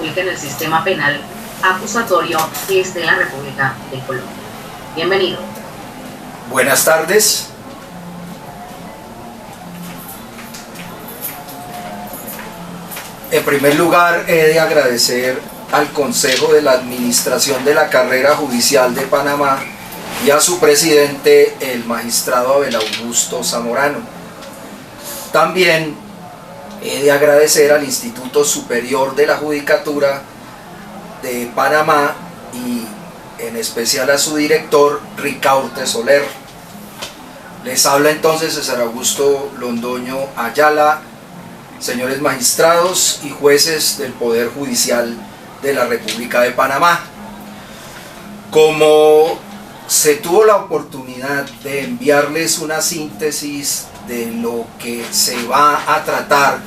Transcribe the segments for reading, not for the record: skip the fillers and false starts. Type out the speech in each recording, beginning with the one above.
publica en el sistema penal acusatorio de la República de Colombia. Bienvenido. Buenas tardes. En primer lugar, he de agradecer al Consejo de la Administración de la Carrera Judicial de Panamá y a su presidente, el magistrado Abel Augusto Zamorano. También he de agradecer al Instituto Superior de la Judicatura de Panamá y en especial a su director, Ricaurte Soler. Les habla entonces César Augusto Londoño Ayala, señores magistrados y jueces del Poder Judicial de la República de Panamá. Como se tuvo la oportunidad de enviarles una síntesis de lo que se va a tratar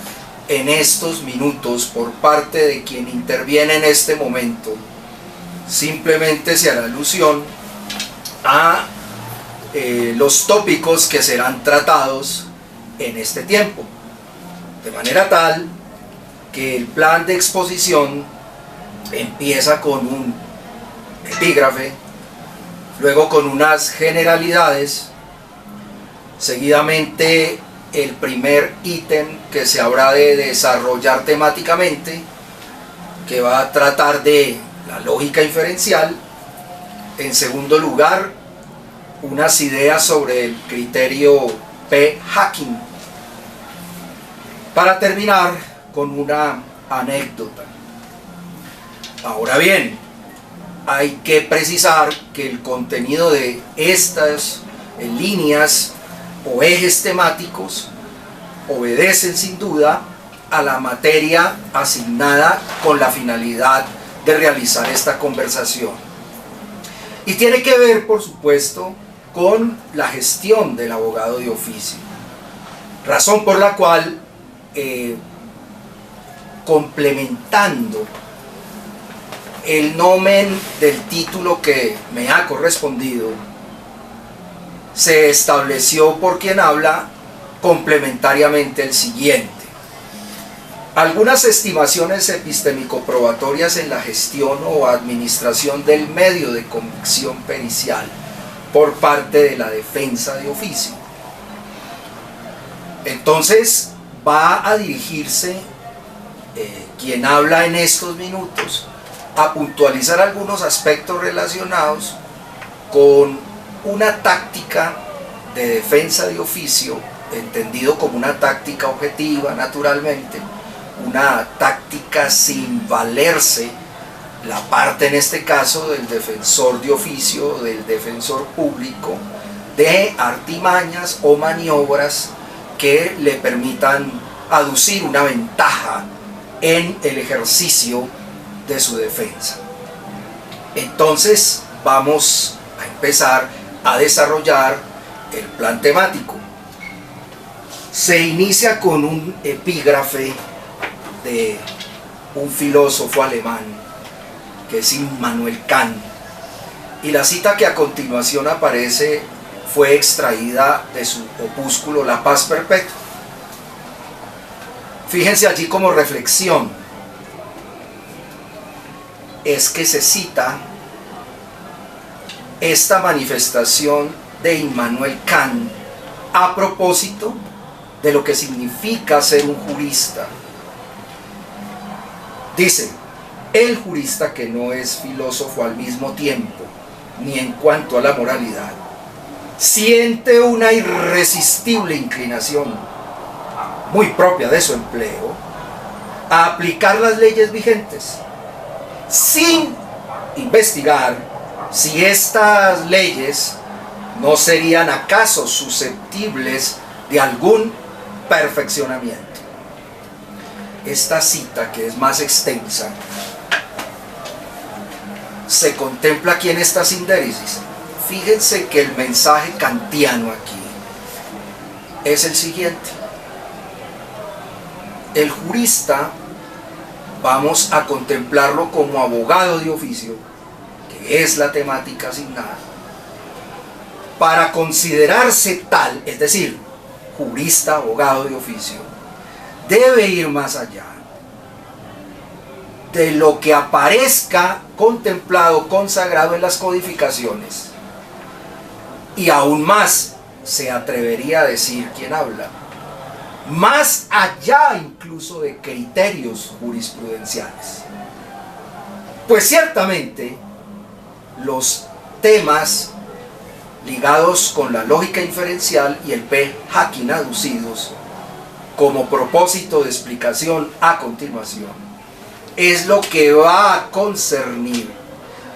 en estos minutos por parte de quien interviene en este momento, simplemente se hará alusión a los tópicos que serán tratados en este tiempo, de manera tal que el plan de exposición empieza con un epígrafe, luego con unas generalidades, seguidamente el primer ítem que se habrá de desarrollar temáticamente, que va a tratar de la lógica inferencial. En segundo lugar, unas ideas sobre el criterio P-hacking, para terminar con una anécdota. Ahora bien, hay que precisar que el contenido de estas líneas o ejes temáticos obedecen sin duda a la materia asignada con la finalidad de realizar esta conversación. Y tiene que ver, por supuesto, con la gestión del abogado de oficio, razón por la cual, complementando el nomen del título que me ha correspondido, se estableció por quien habla complementariamente el siguiente: algunas estimaciones epistémico-probatorias en la gestión o administración del medio de convicción pericial por parte de la defensa de oficio. Entonces va a dirigirse quien habla en estos minutos a puntualizar algunos aspectos relacionados con una táctica de defensa de oficio, entendido como una táctica objetiva, naturalmente, una táctica sin valerse la parte, en este caso, del defensor de oficio, del defensor público, de artimañas o maniobras que le permitan aducir una ventaja en el ejercicio de su defensa. Entonces vamos a empezar a desarrollar el plan temático. Se inicia con un epígrafe de un filósofo alemán que es Immanuel Kant, y la cita que a continuación aparece fue extraída de su opúsculo La Paz Perpetua. Fíjense allí como reflexión, es que se cita esta manifestación de Immanuel Kant a propósito de lo que significa ser un jurista. Dice: el jurista que no es filósofo al mismo tiempo, ni en cuanto a la moralidad, siente una irresistible inclinación, muy propia de su empleo, a aplicar las leyes vigentes, sin investigar si estas leyes no serían acaso susceptibles de algún perfeccionamiento. Esta cita, que es más extensa, se contempla aquí en esta sindéresis. Fíjense que el mensaje kantiano aquí es el siguiente: el jurista, vamos a contemplarlo como abogado de oficio, que es la temática asignada. Para considerarse tal, es decir, jurista, abogado de oficio, debe ir más allá. de lo que aparezca contemplado, consagrado en las codificaciones. Y aún más, se atrevería a decir quien habla, más allá incluso de criterios jurisprudenciales. Pues ciertamente, los temas ligados con la lógica inferencial y el p-hacking aducidos como propósito de explicación a continuación, es lo que va a concernir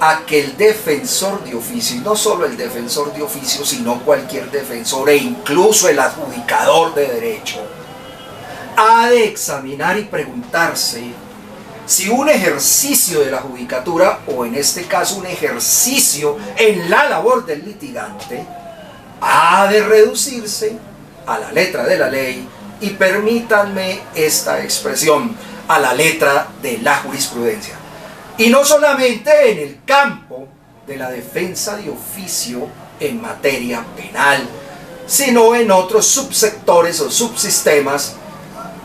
a que el defensor de oficio, y no solo el defensor de oficio, sino cualquier defensor e incluso el adjudicador de derecho, ha de examinar y preguntarse si un ejercicio de la judicatura, o en este caso un ejercicio en la labor del litigante, ha de reducirse a la letra de la ley, y permítanme esta expresión, a la letra de la jurisprudencia. Y no solamente en el campo de la defensa de oficio en materia penal, sino en otros subsectores o subsistemas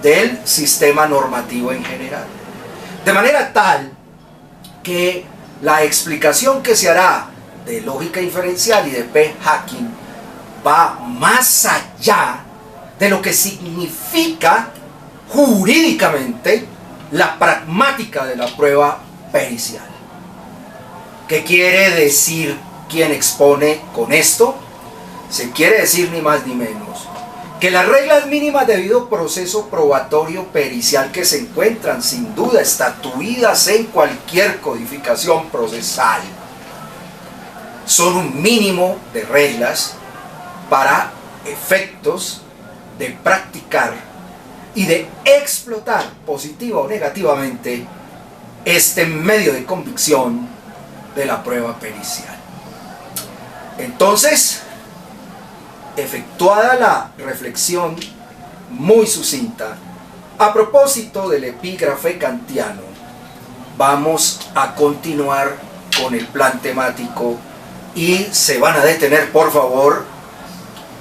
del sistema normativo en general. De manera tal que la explicación que se hará de lógica inferencial y de p-hacking va más allá de lo que significa jurídicamente la pragmática de la prueba pericial. ¿Qué quiere decir quien expone con esto? Se quiere decir ni más ni menos que las reglas mínimas de debido proceso probatorio pericial, que se encuentran sin duda estatuidas en cualquier codificación procesal, son un mínimo de reglas para efectos de practicar y de explotar positiva o negativamente este medio de convicción de la prueba pericial. Entonces, efectuada la reflexión muy sucinta a propósito del epígrafe kantiano, vamos a continuar con el plan temático y se van a detener, por favor,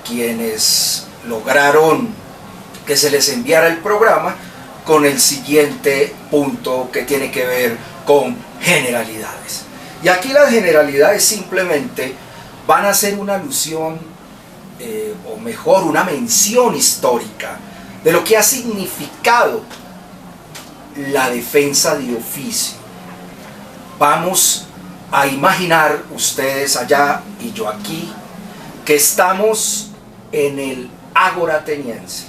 quienes lograron que se les enviara el programa, con el siguiente punto que tiene que ver con generalidades. Y aquí las generalidades simplemente van a ser una alusión, o mejor, una mención histórica de lo que ha significado la defensa de oficio. Vamos a imaginar, ustedes allá y yo aquí, que estamos en el Ágora ateniense.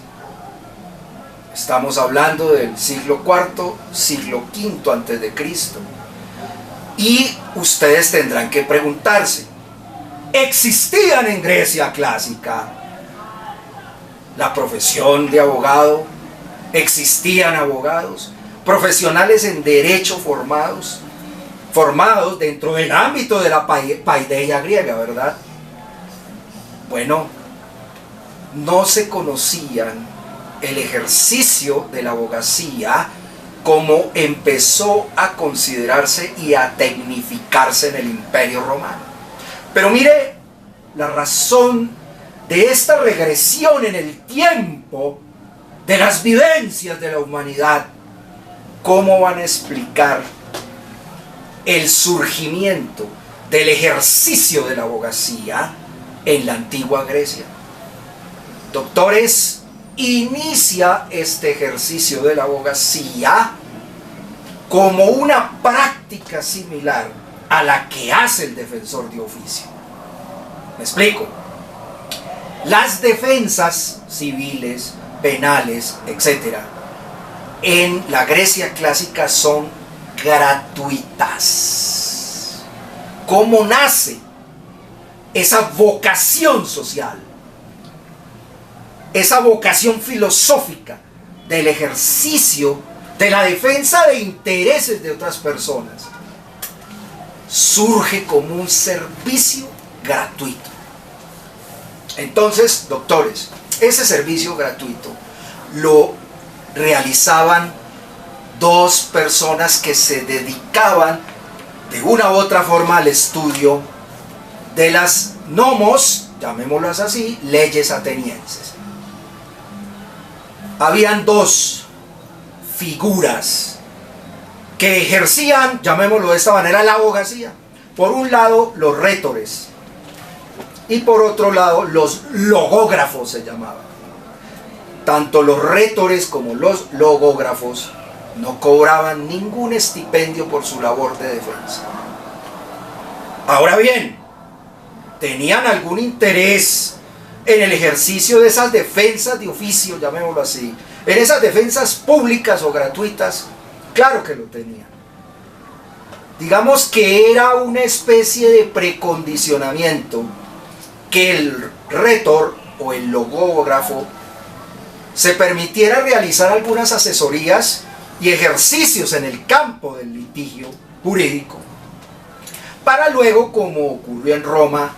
Estamos hablando del siglo IV, siglo V antes de Cristo. Y ustedes tendrán que preguntarse, ¿existían en Grecia clásica la profesión de abogado? ¿Existían abogados? ¿Profesionales en derecho formados dentro del ámbito de la paideia griega, verdad? Bueno, no se conocían el ejercicio de la abogacía como empezó a considerarse y a tecnificarse en el Imperio Romano. Pero mire la razón de esta regresión en el tiempo de las vivencias de la humanidad. ¿Cómo van a explicar el surgimiento del ejercicio de la abogacía en la antigua Grecia? Doctores, inicia este ejercicio de la abogacía como una práctica similar a la que hace el defensor de oficio. ¿Me explico? Las defensas civiles, penales, etc., en la Grecia clásica son gratuitas. ¿Cómo nace esa vocación social? Esa vocación filosófica del ejercicio de la defensa de intereses de otras personas. Surge como un servicio gratuito. Entonces, doctores, ese servicio gratuito lo realizaban dos personas que se dedicaban de una u otra forma al estudio de las nomos, llamémoslas así, leyes atenienses. Habían dos figuras que ejercían, llamémoslo de esta manera, la abogacía. Por un lado, los rhétores, y por otro lado, los logógrafos se llamaban. Tanto los rhétores como los logógrafos no cobraban ningún estipendio por su labor de defensa. Ahora bien, tenían algún interés en el ejercicio de esas defensas de oficio, llamémoslo así, en esas defensas públicas o gratuitas. Claro que lo tenían. Digamos que era una especie de precondicionamiento que el rétor o el logógrafo se permitiera realizar algunas asesorías y ejercicios en el campo del litigio jurídico, para luego, como ocurrió en Roma,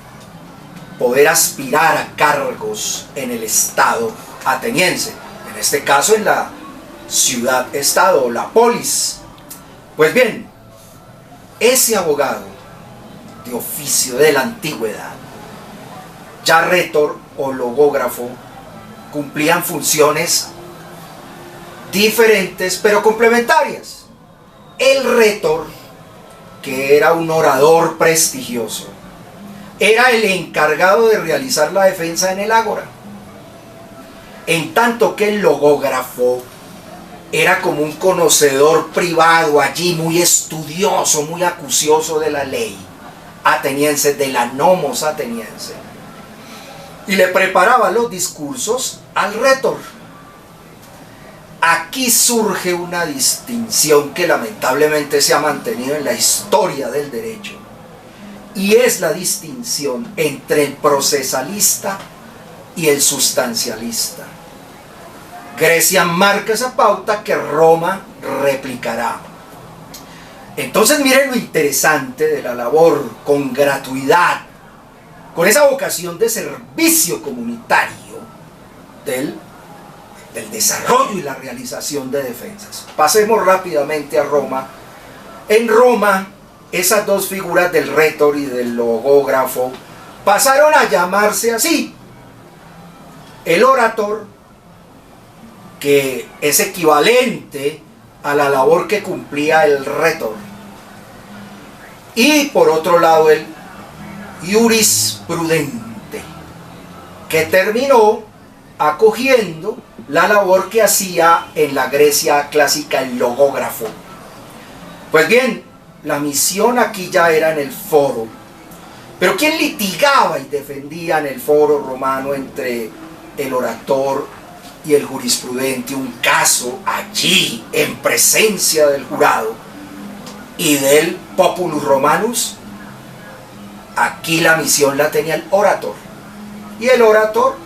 poder aspirar a cargos en el Estado ateniense, en este caso en la ciudad-estado, la polis. Pues bien, ese abogado de oficio de la antigüedad, ya rétor o logógrafo, cumplían funciones diferentes pero complementarias. El rétor, que era un orador prestigioso, era el encargado de realizar la defensa en el ágora, en tanto que el logógrafo era como un conocedor privado allí, muy estudioso, muy acucioso de la ley ateniense, de la nomos ateniense, y le preparaba los discursos al rétor. Aquí surge una distinción que lamentablemente se ha mantenido en la historia del derecho, y es la distinción entre el procesalista y el sustancialista. Grecia marca esa pauta que Roma replicará. Entonces miren lo interesante de la labor con gratuidad, con esa vocación de servicio comunitario del desarrollo y la realización de defensas. Pasemos rápidamente a Roma. En Roma, esas dos figuras del rétor y del logógrafo pasaron a llamarse así: el orator, que es equivalente a la labor que cumplía el rétor, y por otro lado el jurisprudente, que terminó acogiendo la labor que hacía en la Grecia clásica el logógrafo. Pues bien, la misión aquí ya era en el foro. Pero ¿quién litigaba y defendía en el foro romano entre el orator y el jurisprudente un caso allí en presencia del jurado y del populus romanus? Aquí la misión la tenía el orator, y el orator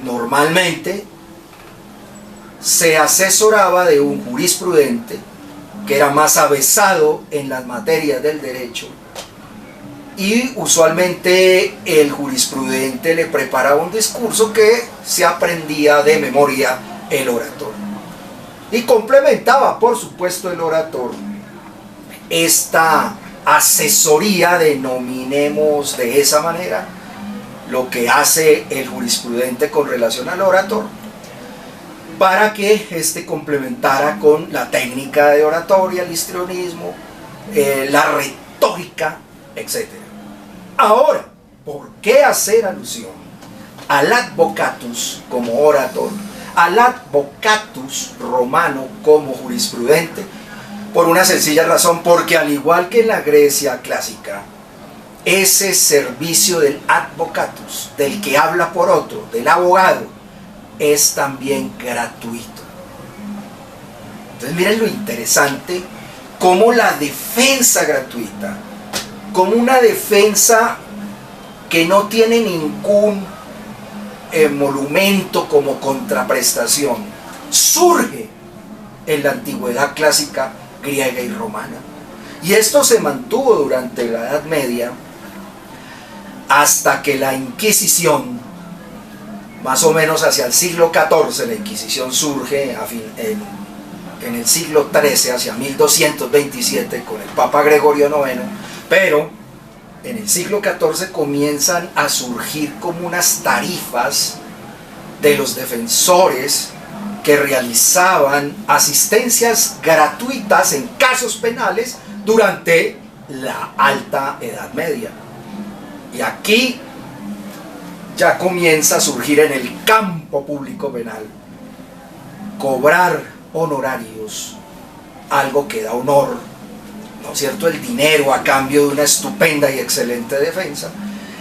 normalmente se asesoraba de un jurisprudente que era más avesado en las materias del derecho, y usualmente el jurisprudente le preparaba un discurso que se aprendía de memoria el orator, y complementaba, por supuesto, el orator esta asesoría, denominemos de esa manera, lo que hace el jurisprudente con relación al orator, para que éste complementara con la técnica de oratoria, el histrionismo, la retórica, etc. Ahora, ¿por qué hacer alusión al advocatus como orator, al advocatus romano como jurisprudente? Por una sencilla razón: porque al igual que en la Grecia clásica, ese servicio del advocatus, del que habla por otro, del abogado, es también gratuito. Entonces miren lo interesante, como la defensa gratuita, como una defensa que no tiene ningún emolumento como contraprestación, surge en la antigüedad clásica griega y romana. Y esto se mantuvo durante la Edad Media, hasta que la Inquisición, más o menos hacia el siglo XIV, la Inquisición surge en el siglo XIII, hacia 1227, con el Papa Gregorio IX, pero en el siglo XIV comienzan a surgir como unas tarifas de los defensores que realizaban asistencias gratuitas en casos penales durante la Alta Edad Media. Y aquí ya comienza a surgir en el campo público penal cobrar honorarios, algo que da honor, ¿no es cierto?, el dinero a cambio de una estupenda y excelente defensa,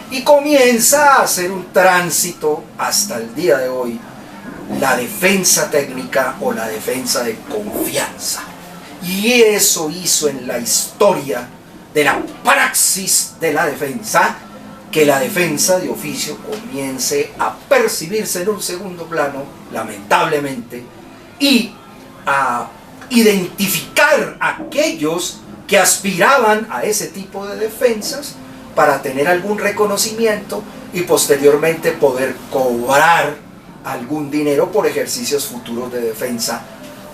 y comienza a hacer un tránsito hasta el día de hoy, la defensa técnica o la defensa de confianza. Y eso hizo en la historia de la praxis de la defensa que la defensa de oficio comience a percibirse en un segundo plano, lamentablemente, y a identificar a aquellos que aspiraban a ese tipo de defensas para tener algún reconocimiento y posteriormente poder cobrar algún dinero por ejercicios futuros de defensa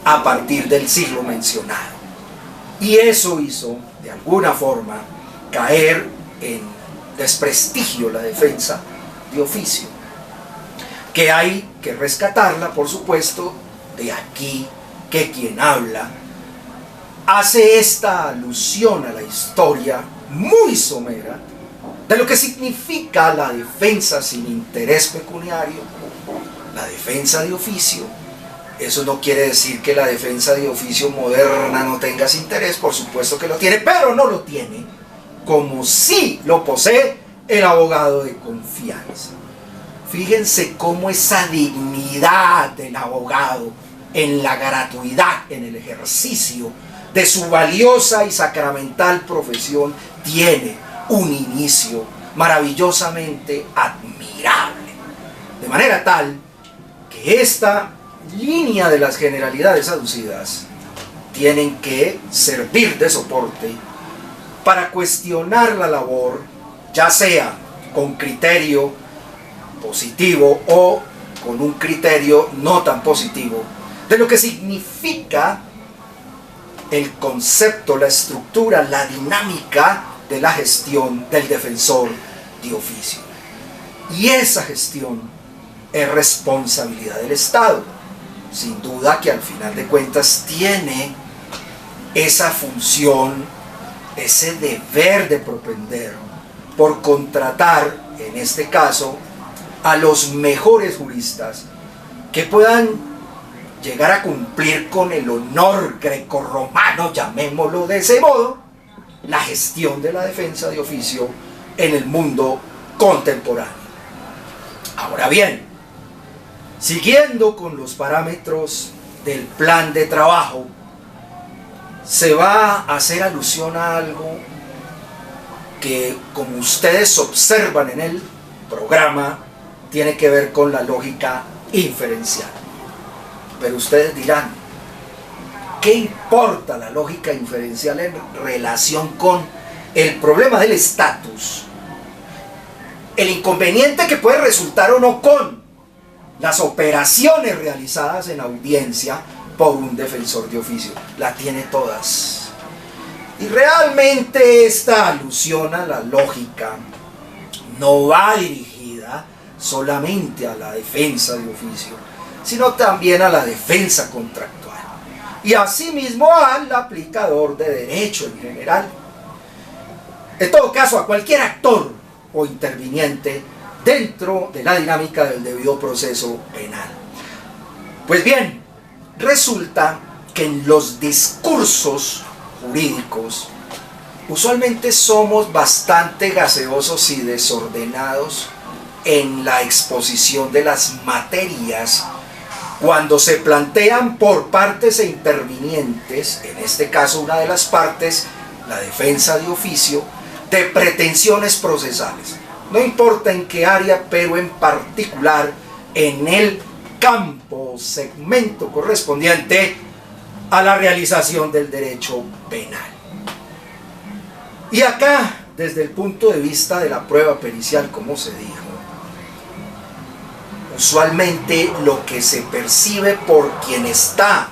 a partir del siglo mencionado. Y eso hizo, de alguna forma, caer en desprestigio la defensa de oficio, que hay que rescatarla, por supuesto. De aquí que quien habla hace esta alusión a la historia muy somera de lo que significa la defensa sin interés pecuniario, la defensa de oficio. Eso no quiere decir que la defensa de oficio moderna no tenga ese interés, por supuesto que lo tiene, pero no lo tiene como sí lo posee el abogado de confianza. Fíjense cómo esa dignidad del abogado en la gratuidad, en el ejercicio de su valiosa y sacramental profesión, tiene un inicio maravillosamente admirable. De manera tal que esta línea de las generalidades aducidas tienen que servir de soporte para cuestionar la labor, ya sea con criterio positivo o con un criterio no tan positivo, de lo que significa el concepto, la estructura, la dinámica de la gestión del defensor de oficio. Y esa gestión es responsabilidad del Estado. Sin duda que al final de cuentas tiene esa función, ese deber de propender por contratar, en este caso, a los mejores juristas que puedan llegar a cumplir con el honor grecorromano, llamémoslo de ese modo, la gestión de la defensa de oficio en el mundo contemporáneo. Ahora bien, siguiendo con los parámetros del plan de trabajo, se va a hacer alusión a algo que, como ustedes observan en el programa, tiene que ver con la lógica inferencial. Pero ustedes dirán, ¿qué importa la lógica inferencial en relación con el problema del estatus? El inconveniente que puede resultar o no con las operaciones realizadas en audiencia por un defensor de oficio. La tiene todas. Y realmente esta alusión a la lógica no va dirigida solamente a la defensa de oficio, sino también a la defensa contractual y asimismo al aplicador de derecho en general. En todo caso, a cualquier actor o interviniente dentro de la dinámica del debido proceso penal. Pues bien, resulta que en los discursos jurídicos usualmente somos bastante gaseosos y desordenados en la exposición de las materias cuando se plantean por partes e intervinientes, en este caso una de las partes, la defensa de oficio, de pretensiones procesales. No importa en qué área, pero en particular en el campo, segmento correspondiente a la realización del derecho penal. Y acá, desde el punto de vista de la prueba pericial, como se dijo, usualmente lo que se percibe por quien está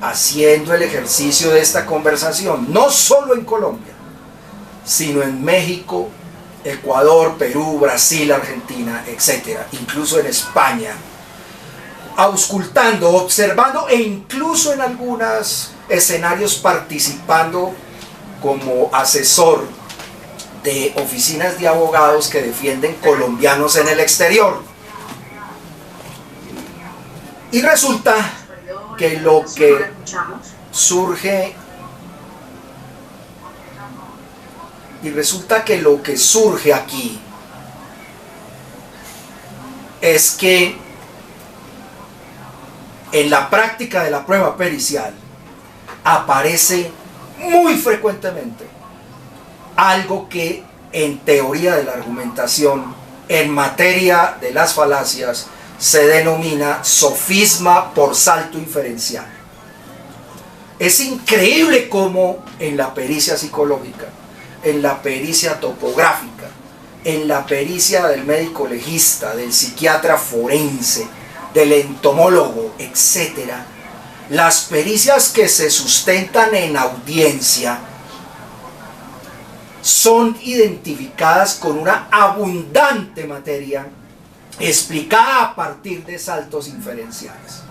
haciendo el ejercicio de esta conversación, no solo en Colombia, sino en México, Ecuador, Perú, Brasil, Argentina, etc., incluso en España, auscultando, observando e incluso en algunos escenarios participando como asesor de oficinas de abogados que defienden colombianos en el exterior. Y resulta que lo que surge aquí es que en la práctica de la prueba pericial aparece muy frecuentemente algo que en teoría de la argumentación, en materia de las falacias, se denomina sofisma por salto inferencial. Es increíble cómo en la pericia psicológica, en la pericia topográfica, en la pericia del médico legista, del psiquiatra forense, del entomólogo, etc., las pericias que se sustentan en audiencia son identificadas con una abundante materia explicada a partir de saltos inferenciales.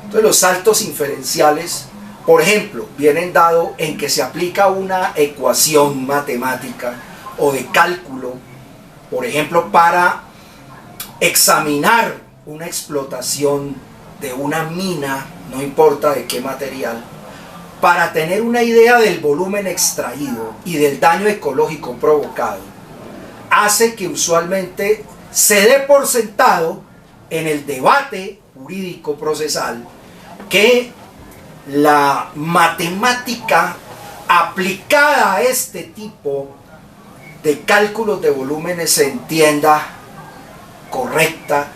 Entonces los saltos inferenciales, por ejemplo, vienen dados en que se aplica una ecuación matemática o de cálculo, por ejemplo, para examinar una explotación de una mina, no importa de qué material, para tener una idea del volumen extraído y del daño ecológico provocado, hace que usualmente se dé por sentado en el debate jurídico procesal que la matemática aplicada a este tipo de cálculos de volúmenes se entienda correcta,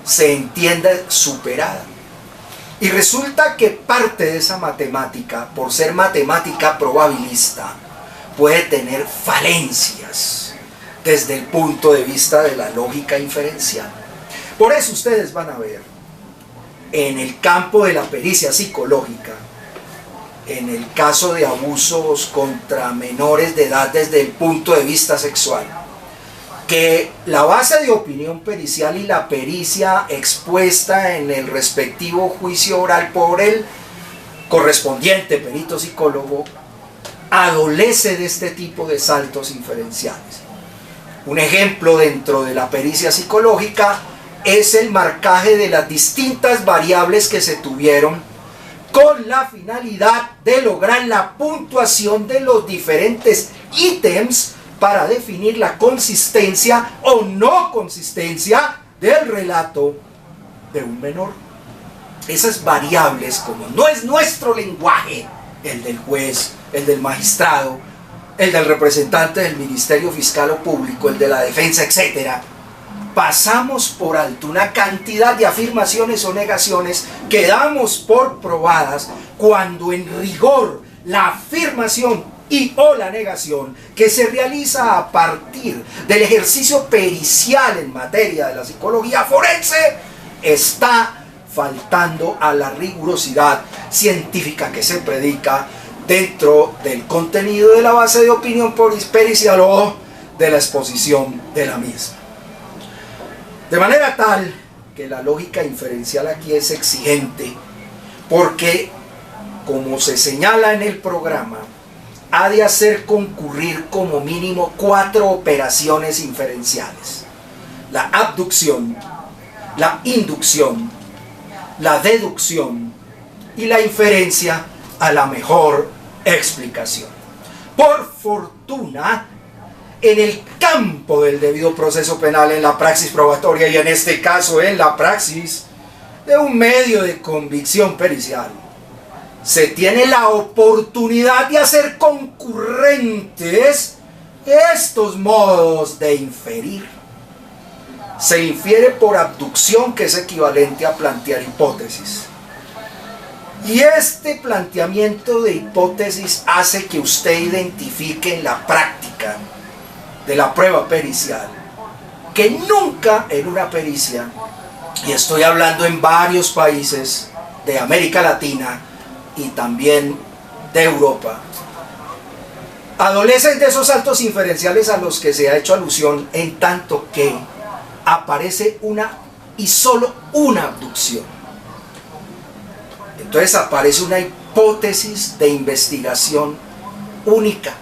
se entienda superada. Y resulta que parte de esa matemática, por ser matemática probabilista, puede tener falencias desde el punto de vista de la lógica inferencial. Por eso ustedes van a ver en el campo de la pericia psicológica, en el caso de abusos contra menores de edad desde el punto de vista sexual, que la base de opinión pericial y la pericia expuesta en el respectivo juicio oral por el correspondiente perito psicólogo adolece de este tipo de saltos inferenciales. Un ejemplo dentro de la pericia psicológica es el marcaje de las distintas variables que se tuvieron con la finalidad de lograr la puntuación de los diferentes ítems para definir la consistencia o no consistencia del relato de un menor. Esas variables, como no es nuestro lenguaje, el del juez, el del magistrado, el del representante del ministerio fiscal o público, el de la defensa, etc., pasamos por alto una cantidad de afirmaciones o negaciones que damos por probadas cuando en rigor la afirmación y o la negación que se realiza a partir del ejercicio pericial en materia de la psicología forense está faltando a la rigurosidad científica que se predica dentro del contenido de la base de opinión pericial o de la exposición de la misma. De manera tal que la lógica inferencial aquí es exigente porque, como se señala en el programa, ha de hacer concurrir como mínimo 4 operaciones inferenciales: la abducción, la inducción, la deducción y la inferencia a la mejor explicación. Por fortuna, en el campo del debido proceso penal, en la praxis probatoria y en este caso en la praxis de un medio de convicción pericial, se tiene la oportunidad de hacer concurrentes estos modos de inferir. Se infiere por abducción, que es equivalente a plantear hipótesis. Y este planteamiento de hipótesis hace que usted identifique en la práctica de la prueba pericial que nunca en una pericia, y estoy hablando en varios países de América Latina y también de Europa, adolecen de esos saltos inferenciales a los que se ha hecho alusión, en tanto que aparece una y solo una abducción. Entonces aparece una hipótesis de investigación única.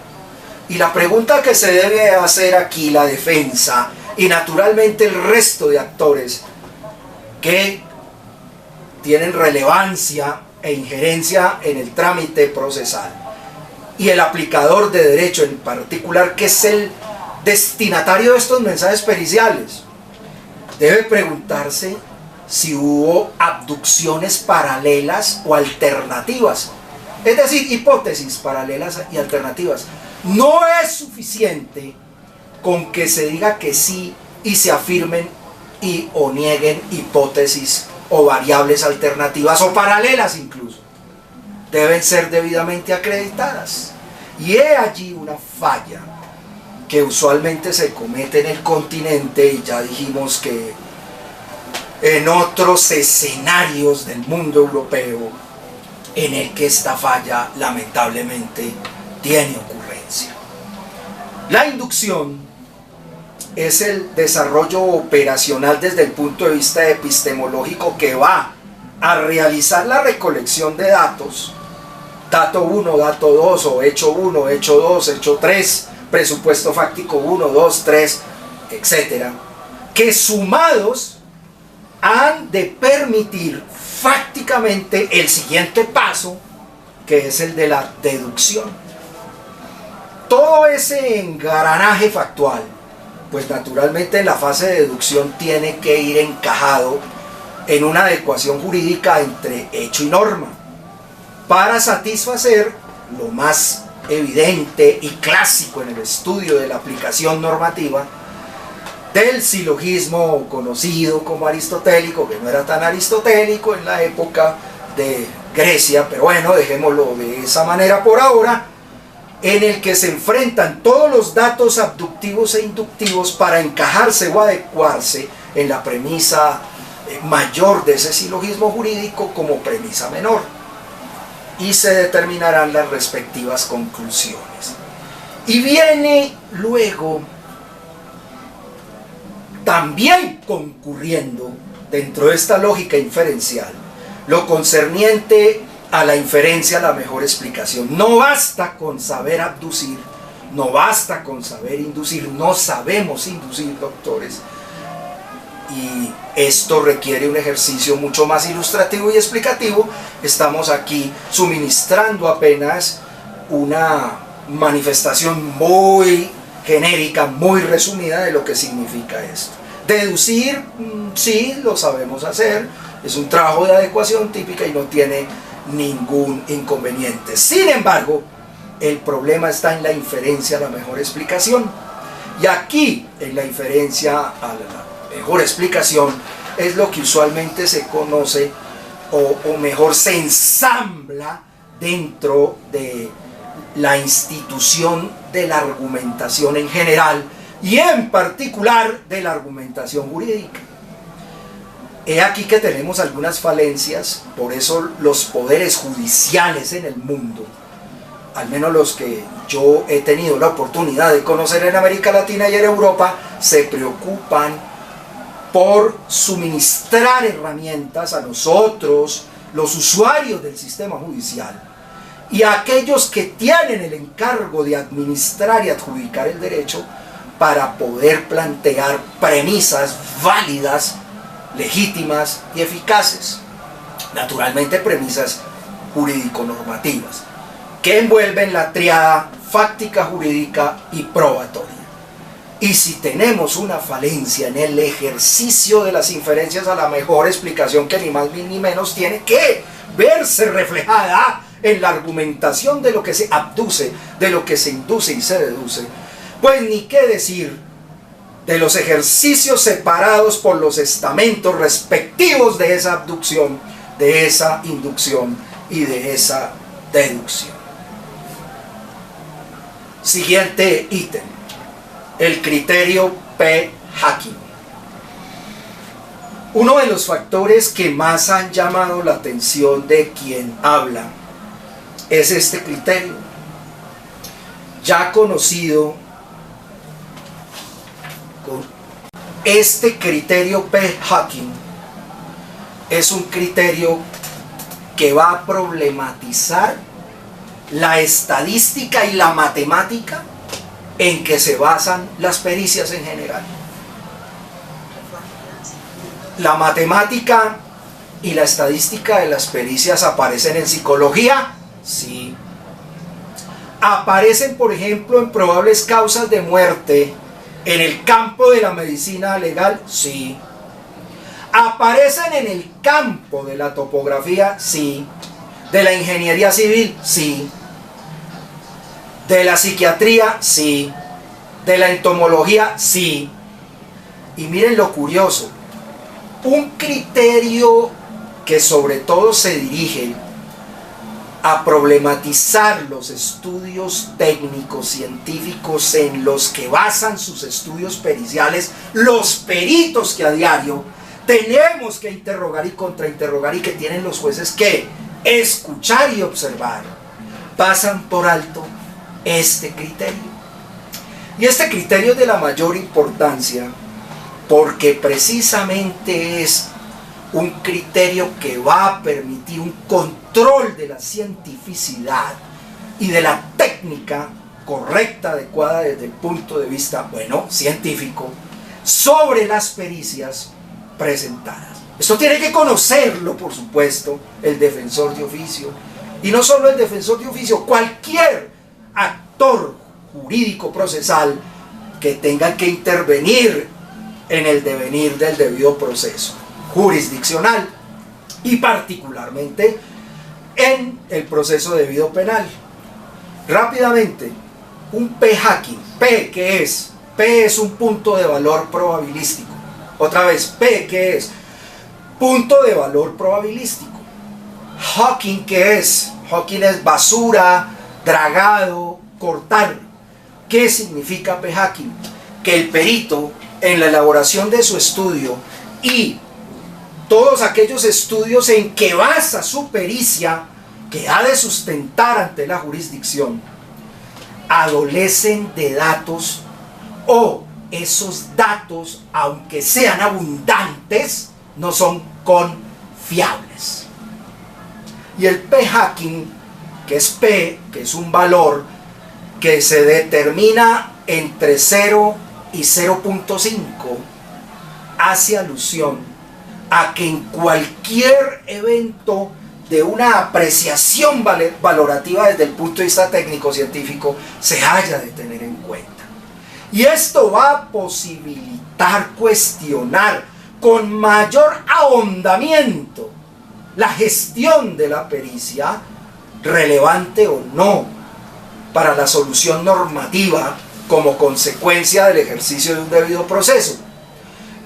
Y la pregunta que se debe hacer aquí la defensa y naturalmente el resto de actores que tienen relevancia e injerencia en el trámite procesal y el aplicador de derecho en particular, que es el destinatario de estos mensajes periciales, debe preguntarse si hubo abducciones paralelas o alternativas, es decir, hipótesis paralelas y alternativas. No es suficiente con que se diga que sí y se afirmen y o nieguen hipótesis o variables alternativas o paralelas incluso. Deben ser debidamente acreditadas. Y he allí una falla que usualmente se comete en el continente, y ya dijimos que en otros escenarios del mundo europeo en el que esta falla lamentablemente tiene ocurrencia. La inducción es el desarrollo operacional desde el punto de vista epistemológico que va a realizar la recolección de datos, dato 1, dato 2, o hecho 1, hecho 2, hecho 3, presupuesto fáctico 1, 2, 3, etc., que sumados han de permitir fácticamente el siguiente paso, que es el de la deducción. Todo ese engranaje factual, pues naturalmente en la fase de deducción tiene que ir encajado en una adecuación jurídica entre hecho y norma, para satisfacer lo más evidente y clásico en el estudio de la aplicación normativa del silogismo conocido como aristotélico, que no era tan aristotélico en la época de Grecia, pero bueno, dejémoslo de esa manera por ahora, en el que se enfrentan todos los datos abductivos e inductivos para encajarse o adecuarse en la premisa mayor de ese silogismo jurídico como premisa menor, y se determinarán las respectivas conclusiones. Y viene luego, también concurriendo dentro de esta lógica inferencial, lo concerniente a la inferencia, la mejor explicación. No basta con saber abducir, no basta con saber inducir, no sabemos inducir, doctores, y esto requiere un ejercicio mucho más ilustrativo y explicativo. Estamos aquí suministrando apenas una manifestación muy genérica, muy resumida de lo que significa esto. Deducir, sí, lo sabemos hacer, es un trabajo de adecuación típica y no tiene ningún inconveniente. Sin embargo, el problema está en la inferencia a la mejor explicación. Y aquí, en la inferencia a la mejor explicación, es lo que usualmente se conoce, o mejor se ensambla dentro de la institución de la argumentación en general y en particular de la argumentación jurídica. He aquí que tenemos algunas falencias, por eso los poderes judiciales en el mundo, al menos los que yo he tenido la oportunidad de conocer en América Latina y en Europa, se preocupan por suministrar herramientas a nosotros, los usuarios del sistema judicial, y a aquellos que tienen el encargo de administrar y adjudicar el derecho, para poder plantear premisas válidas, legítimas y eficaces, naturalmente premisas jurídico-normativas, que envuelven la triada fáctica, jurídica y probatoria. Y si tenemos una falencia en el ejercicio de las inferencias a la mejor explicación, que ni más ni menos tiene que verse reflejada en la argumentación de lo que se abduce, de lo que se induce y se deduce, pues ni qué decir de los ejercicios separados por los estamentos respectivos de esa abducción, de esa inducción y de esa deducción. Siguiente ítem: el criterio P-Hacking. Uno de los factores que más han llamado la atención de quien habla es este criterio, ya conocido. Con este criterio P-Hacking es un criterio que va a problematizar la estadística y la matemática en que se basan las pericias en general. La matemática y la estadística de las pericias aparecen en psicología, sí. Aparecen, por ejemplo, en probables causas de muerte en el campo de la medicina legal, sí. Aparecen en el campo de la topografía, sí. De la ingeniería civil, sí. De la psiquiatría, sí. De la entomología, sí. Y miren lo curioso, un criterio que sobre todo se dirige a problematizar los estudios técnicos, científicos en los que basan sus estudios periciales, los peritos que a diario tenemos que interrogar y contrainterrogar y que tienen los jueces que escuchar y observar, pasan por alto este criterio. Y este criterio es de la mayor importancia porque precisamente es un criterio que va a permitir un control de la cientificidad y de la técnica correcta, adecuada desde el punto de vista, bueno, científico, sobre las pericias presentadas. Esto tiene que conocerlo, por supuesto, el defensor de oficio. Y no solo el defensor de oficio, cualquier actor jurídico procesal que tenga que intervenir en el devenir del debido proceso jurisdiccional y particularmente en el proceso debido penal. Rápidamente, un p-hacking. P, ¿qué es? P es un punto de valor probabilístico. Otra vez, P, ¿qué es? Punto de valor probabilístico. Hacking, ¿qué es? Hacking es basura, dragado, cortar. ¿Qué significa p-hacking? Que el perito, en la elaboración de su estudio y todos aquellos estudios en que basa su pericia, que ha de sustentar ante la jurisdicción, adolecen de datos o esos datos, aunque sean abundantes, no son confiables. Y el p-hacking, que es P, que es un valor que se determina entre 0 y 0.5, hace alusión a que en cualquier evento de una apreciación valorativa desde el punto de vista técnico-científico se haya de tener en cuenta. Y esto va a posibilitar cuestionar con mayor ahondamiento la gestión de la pericia, relevante o no, para la solución normativa como consecuencia del ejercicio de un debido proceso.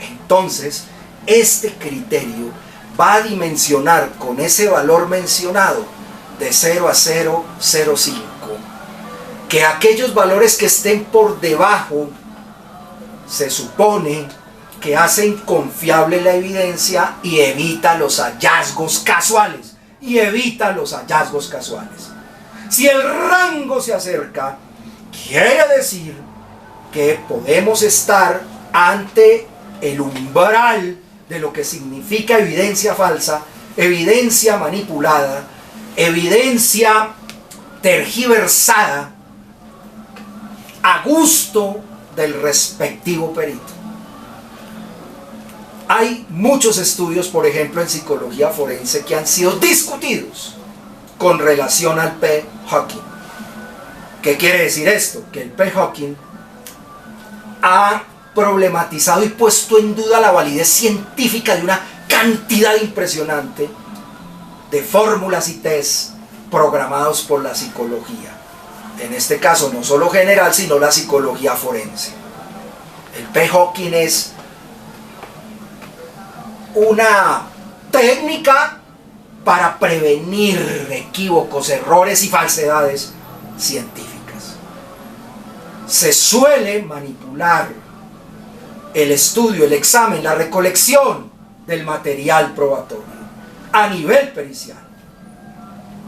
Entonces, este criterio va a dimensionar con ese valor mencionado de 0 a 0.05 que aquellos valores que estén por debajo se supone que hacen confiable la evidencia y evita los hallazgos casuales. Si el rango se acerca, quiere decir que podemos estar ante el umbral de lo que significa evidencia falsa, evidencia manipulada, evidencia tergiversada a gusto del respectivo perito. Hay muchos estudios, por ejemplo, en psicología forense que han sido discutidos con relación al p-hacking. ¿Qué quiere decir esto? Que el p-hacking ha problematizado y puesto en duda la validez científica de una cantidad impresionante de fórmulas y test programados por la psicología. En este caso no solo general, sino la psicología forense. El p-hacking es una técnica para prevenir equívocos, errores y falsedades científicas. Se suele manipular el estudio, el examen, la recolección del material probatorio a nivel pericial.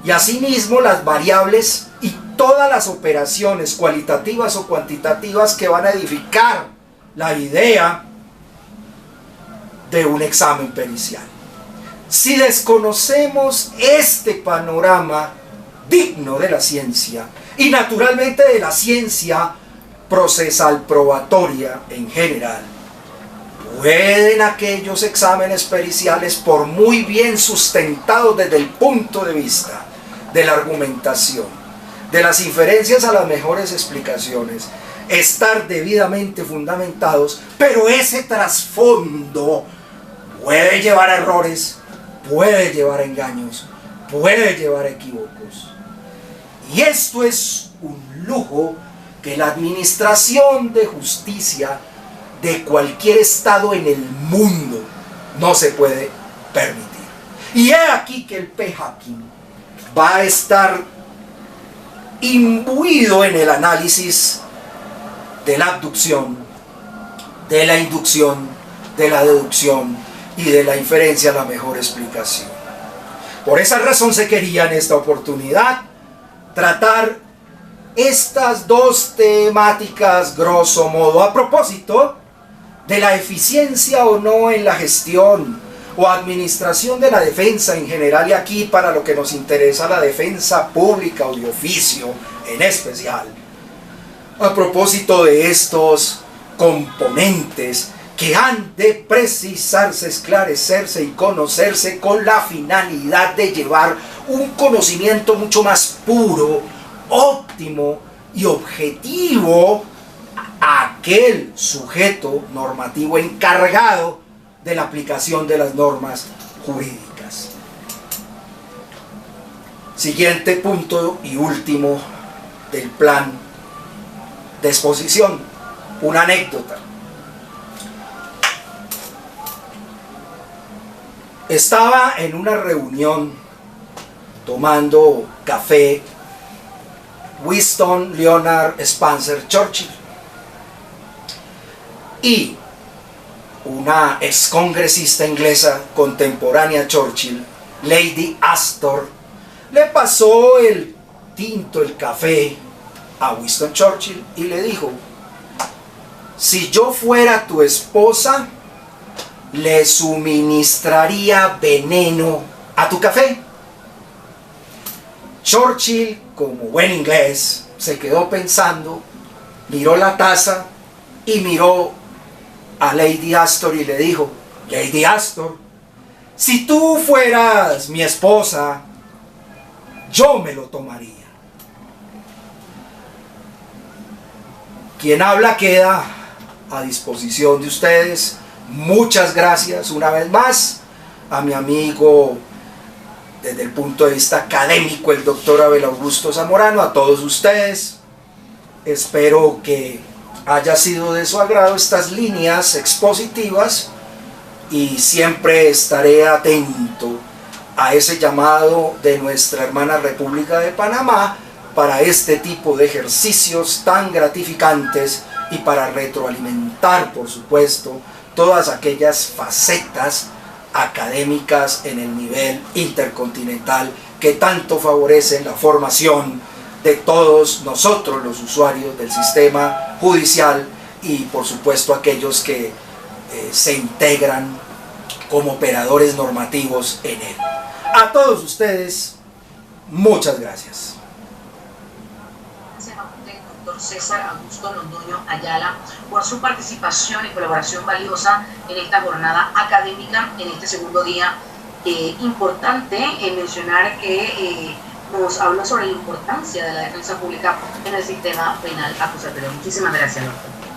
Y asimismo las variables y todas las operaciones cualitativas o cuantitativas que van a edificar la idea de un examen pericial. si desconocemos este panorama digno de la ciencia y naturalmente de la ciencia procesal probatoria en general, pueden aquellos exámenes periciales, por muy bien sustentados desde el punto de vista de la argumentación, de las inferencias a las mejores explicaciones, estar debidamente fundamentados, pero ese trasfondo puede llevar a errores, puede llevar a engaños, puede llevar a equívocos. Y esto es un lujo que la administración de justicia de cualquier estado en el mundo no se puede permitir. Y he aquí que el p-hacking va a estar imbuido en el análisis de la abducción, de la inducción, de la deducción y de la inferencia a la mejor explicación. Por esa razón se quería en esta oportunidad tratar estas dos temáticas grosso modo a propósito de la eficiencia o no en la gestión o administración de la defensa en general, y aquí para lo que nos interesa la defensa pública o de oficio en especial, a propósito de estos componentes que han de precisarse, esclarecerse y conocerse con la finalidad de llevar un conocimiento mucho más puro, óptimo y objetivo a aquel sujeto normativo encargado de la aplicación de las normas jurídicas. Siguiente punto y último del plan de exposición, una anécdota. Estaba en una reunión tomando café Winston Leonard Spencer Churchill y una excongresista inglesa contemporánea a Churchill, Lady Astor, le pasó el tinto, el café a Winston Churchill y le dijo: si yo fuera tu esposa, le suministraría veneno a tu café. Churchill, como buen inglés, se quedó pensando, miró la taza y miró a Lady Astor y le dijo: Lady Astor, si tú fueras mi esposa, yo me lo tomaría. Quien habla queda a disposición de ustedes. Muchas gracias una vez más a mi amigo desde el punto de vista académico, el doctor Abel Augusto Zamorano, a todos ustedes. Espero que haya sido de su agrado estas líneas expositivas y siempre estaré atento a ese llamado de nuestra hermana República de Panamá para este tipo de ejercicios tan gratificantes y para retroalimentar, por supuesto, todas aquellas facetas académicas en el nivel intercontinental que tanto favorecen la formación de todos nosotros los usuarios del sistema judicial y por supuesto aquellos que se integran como operadores normativos en él. A todos ustedes, muchas gracias. Doctor César Augusto Londoño Ayala, por su participación y colaboración valiosa en esta jornada académica en este segundo día. Importante mencionar que nos habló sobre la importancia de la defensa pública en el sistema penal acusatorio. Muchísimas gracias, doctor.